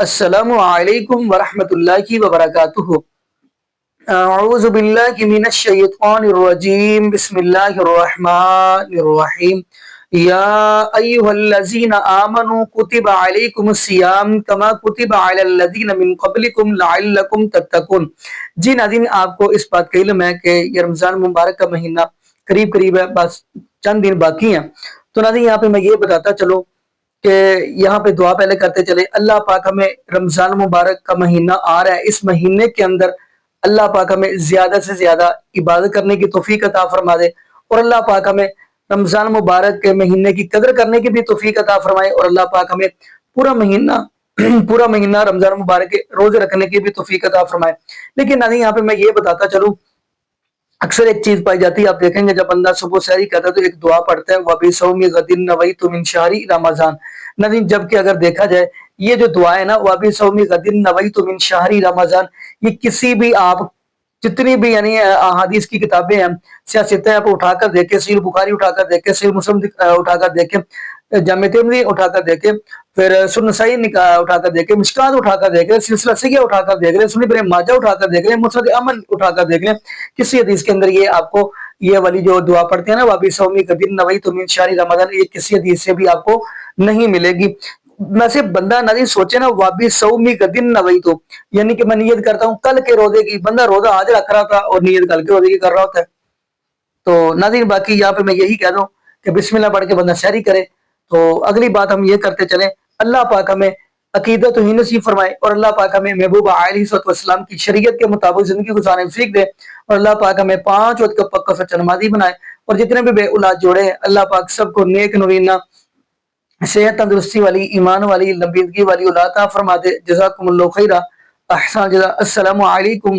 السلام علیکم ورحمۃ اللہ وبرکاتہ۔ اعوذ باللہ من الشیطان الرجیم، بسم اللہ الرحمن الرحیم۔ یا ایہا الذین آمنوا کتب علیکم الصیام کما کتب علی الذین من قبلکم لعلکم تتقون۔ جی ناظرین، آپ کو اس بات کا علم ہے کہ یہ رمضان مبارک کا مہینہ قریب ہے، بس چند دن باقی ہیں۔ تو ناظرین، یہاں پہ میں یہ بتاتا چلوں کہ یہاں پہ دعا پہلے کرتے چلے، اللہ پاک ہمیں رمضان مبارک کا مہینہ آ رہا ہے، اس مہینے کے اندر اللہ پاک ہمیں زیادہ سے زیادہ عبادت کرنے کی توفیق عطا فرما دے، اور اللہ پاک ہمیں رمضان مبارک کے مہینے کی قدر کرنے کی بھی توفیق عطا فرمائے، اور اللہ پاک ہمیں پورا مہینہ رمضان مبارک کے روزے رکھنے کی بھی توفیق عطا فرمائے۔ لیکن ناظرین، یہاں پہ میں یہ بتاتا چلوں، اکثر ایک چیز پائی جاتی ہے، آپ دیکھیں گے جب بندہ صبح سحری کرتا ہے تو ایک دعا پڑھتا ہے، وَبِصَوْمِ غَدٍ نَوَيْتُ مِنْ شَهْرِ رمضان۔ ناظرین، جبکہ اگر دیکھا جائے یہ جو دعا ہے نا، وَبِصَوْمِ غَدٍ نَوَيْتُ مِنْ شَهْرِ رمضان، یہ کسی بھی آپ جتنی بھی یعنی احادیث کی کتابیں ہیں، سیاستیں آپ اٹھا کر دیکھیں، صحیح بخاری اٹھا کر دیکھیں، صحیح مسلم اٹھا کر دیکھیں، جامع ترمذی اٹھا کر دیکھیں، پھر سنن نسائی اٹھا کر دیکھیں، مشکات اٹھا کر دیکھ لیں، سلسلہ صحیحہ اٹھا کر دیکھ لیں، سنن ابن ماجہ اٹھا کر دیکھ لیں، مسند احمد اٹھا کر دیکھ لیں، کسی حدیث کے اندر یہ آپ کو یہ والی جو دعا پڑھتے ہیں نا، وَبِصَوْمِ غَدٍ نَوَيْتُ مِنْ شَهْرِ رمضان، یہ کسی حدیث سے بھی آپ کو نہیں ملے گی۔ ویسے بندہ ناظرین سوچے نا، وَبِصَوْمِ غَدٍ نَوَيْتُ، یعنی کہ میں نیت کرتا ہوں کل کے روزے کی، بندہ روزہ آج رکھ رہا تھا اور نیت کل کے روزے کی کر رہا ہوتا ہے۔ تو ناظرین، باقی یہاں پہ میں یہی کہہ دوں کہ بسم اللہ پڑھ کے بندہ سحری کرے۔ تو اگلی بات ہم یہ کرتے چلیں، اللہ پاک ہمیں عقیدت توحید نصیب فرمائے، اور اللہ پاک ہمیں محبوب علیہ السلام کی شریعت کے مطابق زندگی گزارنے کی توفیق دے، اور اللہ پاک ہمیں 5 وقت کا پکا سچا نمازی بنائے، اور جتنے بھی بے اولاد جوڑے ہیں اللہ پاک سب کو نیک نوینہ صحت تندرستی والی، ایمان والی، لمبی زندگی والی اولاد عطا فرما دے۔ جزاکم اللہ خیرہ، احسن جزا۔ السلام علیکم